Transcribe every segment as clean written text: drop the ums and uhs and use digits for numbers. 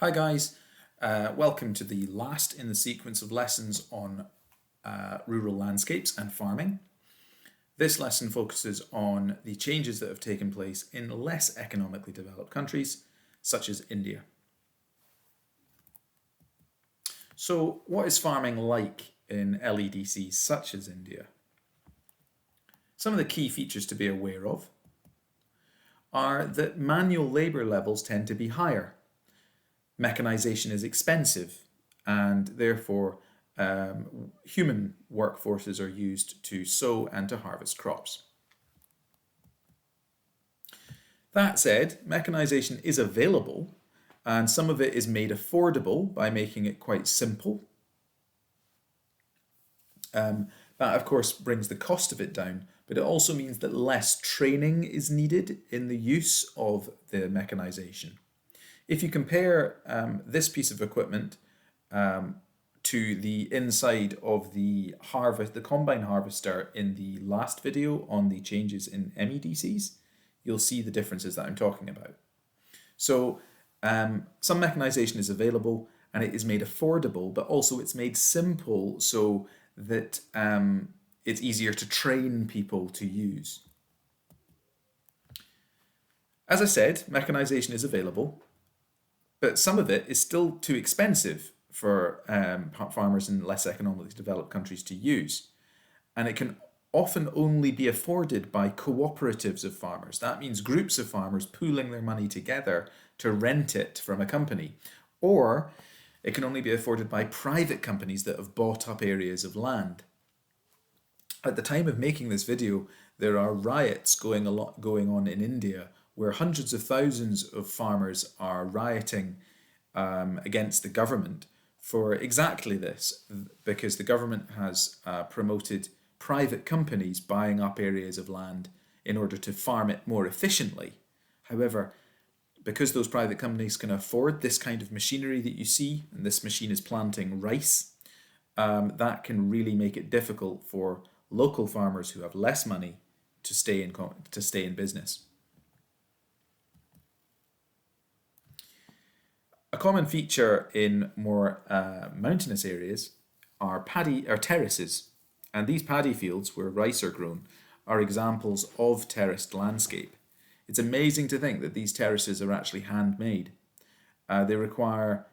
Hi guys, welcome to the last in the sequence of lessons on rural landscapes and farming. This lesson focuses on the changes that have taken place in less economically developed countries, such as India. So what is farming like in LEDCs such as India? Some of the key features to be aware of are that manual labour levels tend to be higher. Mechanization is expensive, and therefore human workforces are used to sow and to harvest crops. That said, mechanization is available, and some of it is made affordable by making it quite simple. That of course brings the cost of it down, but it also means that less training is needed in the use of the mechanization. If you compare this piece of equipment to the inside of the combine harvester in the last video on the changes in MEDCs, you'll see the differences that I'm talking about. So some mechanization is available and it is made affordable, but also it's made simple so that it's easier to train people to use. As I said, mechanization is available, but some of it is still too expensive for farmers in less economically developed countries to use. And it can often only be afforded by cooperatives of farmers. That means groups of farmers pooling their money together to rent it from a company. Or it can only be afforded by private companies that have bought up areas of land. At the time of making this video, there are riots going on in India where hundreds of thousands of farmers are rioting against the government for exactly this, because the government has promoted private companies buying up areas of land in order to farm it more efficiently. However, because those private companies can afford this kind of machinery that you see, and this machine is planting rice, that can really make it difficult for local farmers who have less money to stay in business. A common feature in more mountainous areas are terraces, and these paddy fields where rice are grown are examples of terraced landscape. It's amazing to think that these terraces are actually handmade. They require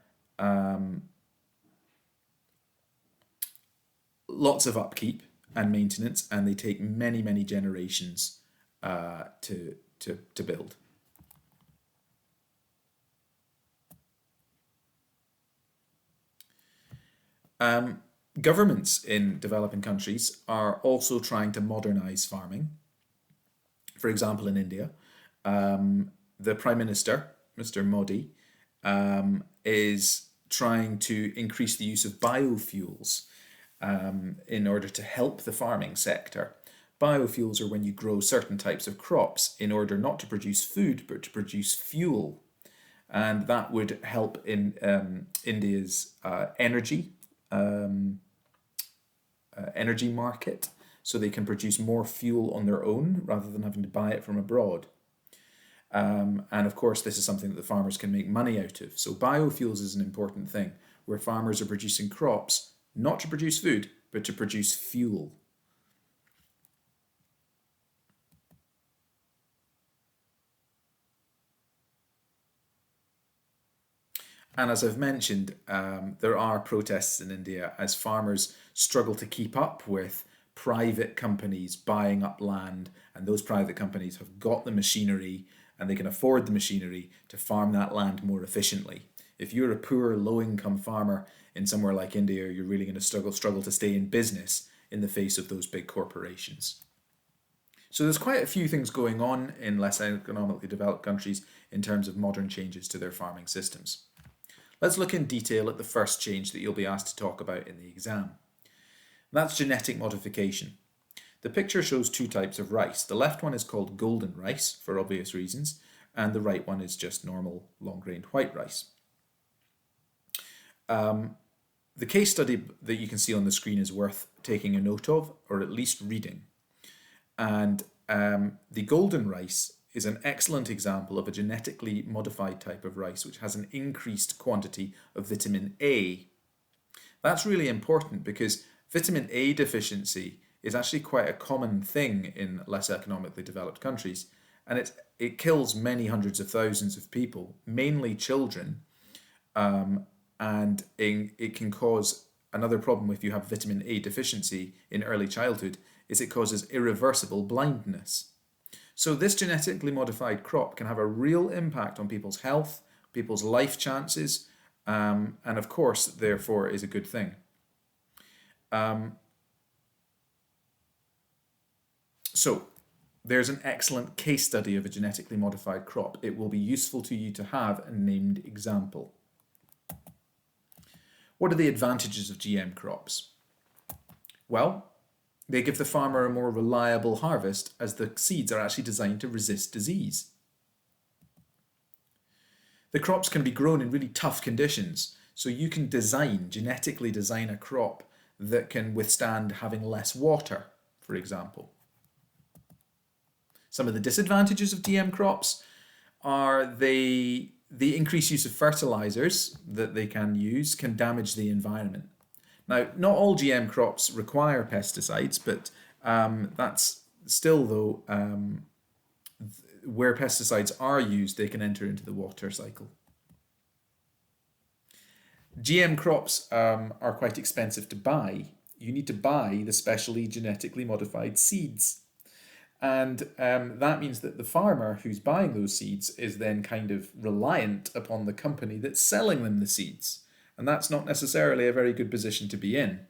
lots of upkeep and maintenance, and they take many generations to build. Governments in developing countries are also trying to modernize farming. For example, in India, the Prime Minister, Mr. Modi, is trying to increase the use of biofuels in order to help the farming sector. Biofuels are when you grow certain types of crops in order not to produce food, but to produce fuel. And that would help in India's energy market, so they can produce more fuel on their own rather than having to buy it from abroad. And of course, this is something that the farmers can make money out of. So biofuels is an important thing, where farmers are producing crops not to produce food, but to produce fuel. And as I've mentioned, there are protests in India as farmers struggle to keep up with private companies buying up land, and those private companies have got the machinery and they can afford the machinery to farm that land more efficiently. If you're a poor, low-income farmer in somewhere like India, you're really going to struggle to stay in business in the face of those big corporations. So there's quite a few things going on in less economically developed countries in terms of modern changes to their farming systems. Let's look in detail at the first change that you'll be asked to talk about in the exam. That's genetic modification. The picture shows two types of rice. The left one is called golden rice, for obvious reasons, and the right one is just normal long-grained white rice. The case study that you can see on the screen is worth taking a note of, or at least reading. And the golden rice is an excellent example of a genetically modified type of rice which has an increased quantity of vitamin A. That's really important because vitamin A deficiency is actually quite a common thing in less economically developed countries, and it kills many hundreds of thousands of people, mainly children, and it can cause another problem if you have vitamin A deficiency in early childhood is it causes irreversible blindness. So this genetically modified crop can have a real impact on people's health, people's life chances, and of course, therefore, is a good thing. So there's an excellent case study of a genetically modified crop. It will be useful to you to have a named example. What are the advantages of GM crops? Well, they give the farmer a more reliable harvest as the seeds are actually designed to resist disease. The crops can be grown in really tough conditions, so you can genetically design a crop that can withstand having less water, for example. Some of the disadvantages of GM crops are the increased use of fertilizers that they can use can damage the environment. Now, not all GM crops require pesticides, but that's still, though, where pesticides are used, they can enter into the water cycle. GM crops are quite expensive to buy. You need to buy the specially genetically modified seeds. And that means that the farmer who's buying those seeds is then kind of reliant upon the company that's selling them the seeds. And that's not necessarily a very good position to be in.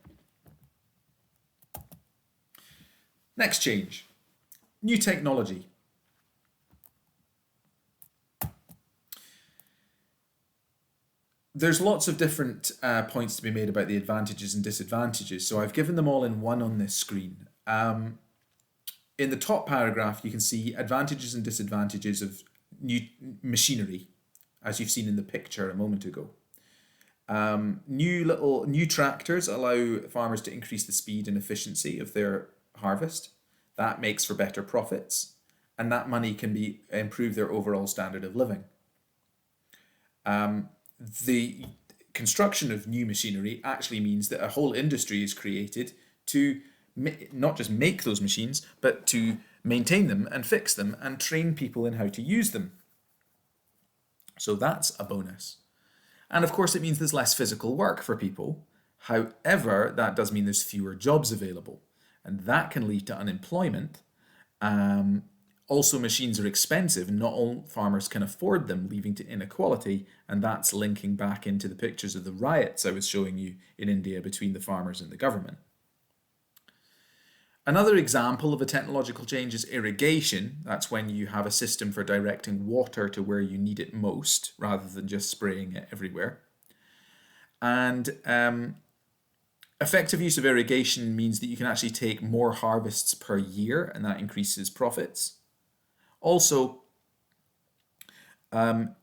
Next change, new technology. There's lots of different points to be made about the advantages and disadvantages, so I've given them all in one on this screen. In the top paragraph, you can see advantages and disadvantages of new machinery, as you've seen in the picture a moment ago. New tractors allow farmers to increase the speed and efficiency of their harvest. That makes for better profits, and that money can improve their overall standard of living. The construction of new machinery actually means that a whole industry is created to not just make those machines, but to maintain them and fix them and train people in how to use them. So that's a bonus. And of course, it means there's less physical work for people. However, that does mean there's fewer jobs available, and that can lead to unemployment. Also, machines are expensive, and not all farmers can afford them, leading to inequality, and that's linking back into the pictures of the riots I was showing you in India between the farmers and the government. Another example of a technological change is irrigation. That's when you have a system for directing water to where you need it most, rather than just spraying it everywhere. And effective use of irrigation means that you can actually take more harvests per year, and that increases profits. Also,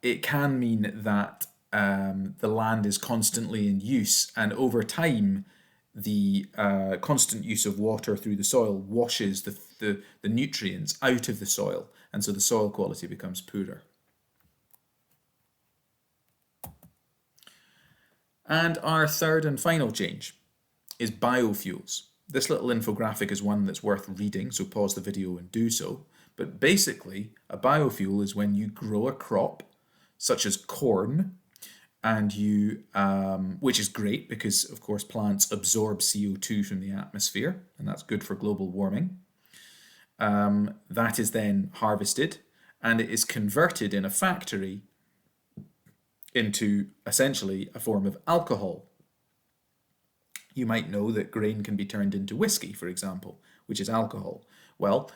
it can mean that the land is constantly in use, and over time, the constant use of water through the soil washes the nutrients out of the soil, and so the soil quality becomes poorer. And our third and final change is biofuels. This little infographic is one that's worth reading, so pause the video and do so. But basically, a biofuel is when you grow a crop, such as corn, and which is great because, of course, plants absorb CO2 from the atmosphere, and that's good for global warming. That is then harvested, and it is converted in a factory into essentially a form of alcohol. You might know that grain can be turned into whiskey, for example, which is alcohol. Well,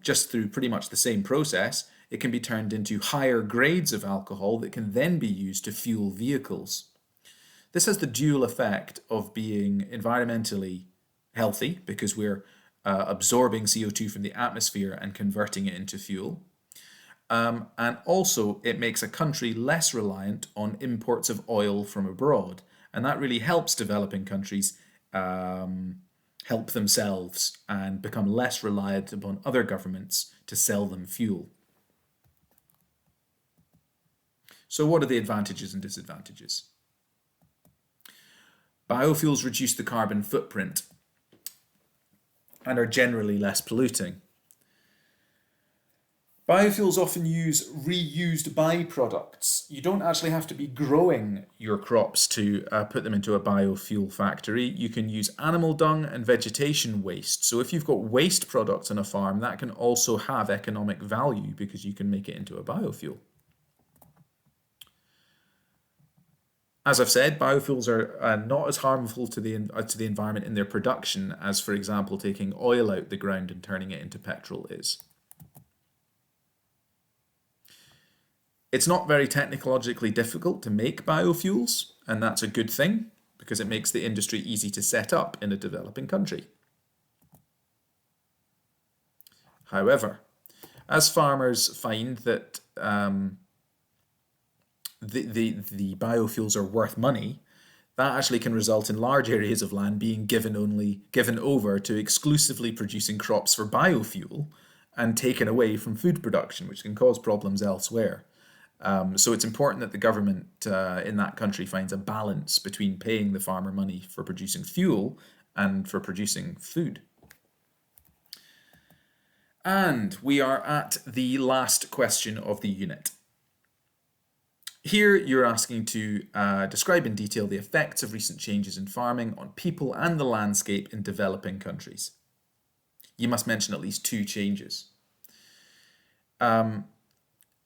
just through pretty much the same process, it can be turned into higher grades of alcohol that can then be used to fuel vehicles. This has the dual effect of being environmentally healthy because we're absorbing CO2 from the atmosphere and converting it into fuel. And also it makes a country less reliant on imports of oil from abroad. And that really helps developing countries help themselves and become less reliant upon other governments to sell them fuel. So what are the advantages and disadvantages? Biofuels reduce the carbon footprint and are generally less polluting. Biofuels often use reused byproducts. You don't actually have to be growing your crops to put them into a biofuel factory. You can use animal dung and vegetation waste. So if you've got waste products on a farm, that can also have economic value because you can make it into a biofuel. As I've said, biofuels are not as harmful to the environment in their production as, for example, taking oil out the ground and turning it into petrol is. It's not very technologically difficult to make biofuels, and that's a good thing because it makes the industry easy to set up in a developing country. However, as farmers find that the biofuels are worth money, that actually can result in large areas of land being given over to exclusively producing crops for biofuel and taken away from food production, which can cause problems elsewhere. So it's important that the government in that country finds a balance between paying the farmer money for producing fuel and for producing food. And we are at the last question of the unit. Here you're asking to describe in detail the effects of recent changes in farming on people and the landscape in developing countries. You must mention at least 2 changes.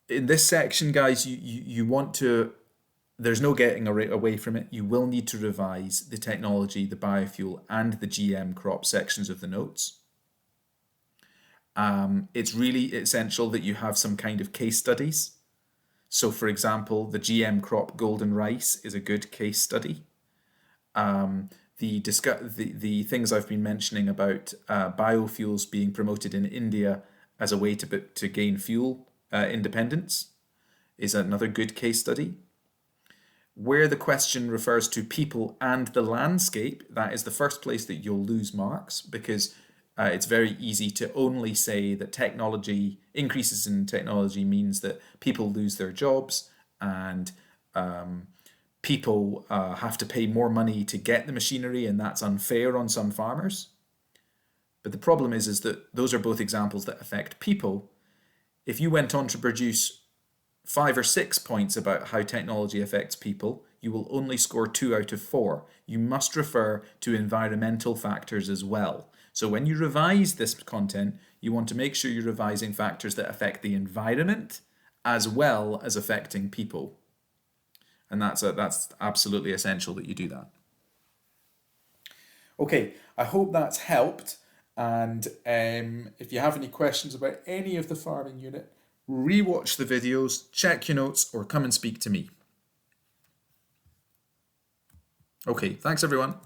In this section, guys, you want to, there's no getting away from it. You will need to revise the technology, the biofuel, and the GM crop sections of the notes. It's really essential that you have some kind of case studies. So, for example, the GM crop golden rice is a good case study. The things I've been mentioning about biofuels being promoted in India as a way to gain fuel independence is another good case study. Where the question refers to people and the landscape, that is the first place that you'll lose marks because it's very easy to only say that increases in technology means that people lose their jobs and people have to pay more money to get the machinery, and that's unfair on some farmers. But the problem is that those are both examples that affect people. If you went on to produce 5 or 6 points about how technology affects people, you will only score 2 out of 4. You must refer to environmental factors as well. So when you revise this content, you want to make sure you're revising factors that affect the environment as well as affecting people. And that's absolutely essential that you do that. Okay, I hope that's helped. And if you have any questions about any of the farming unit, rewatch the videos, check your notes, or come and speak to me. Okay, thanks everyone.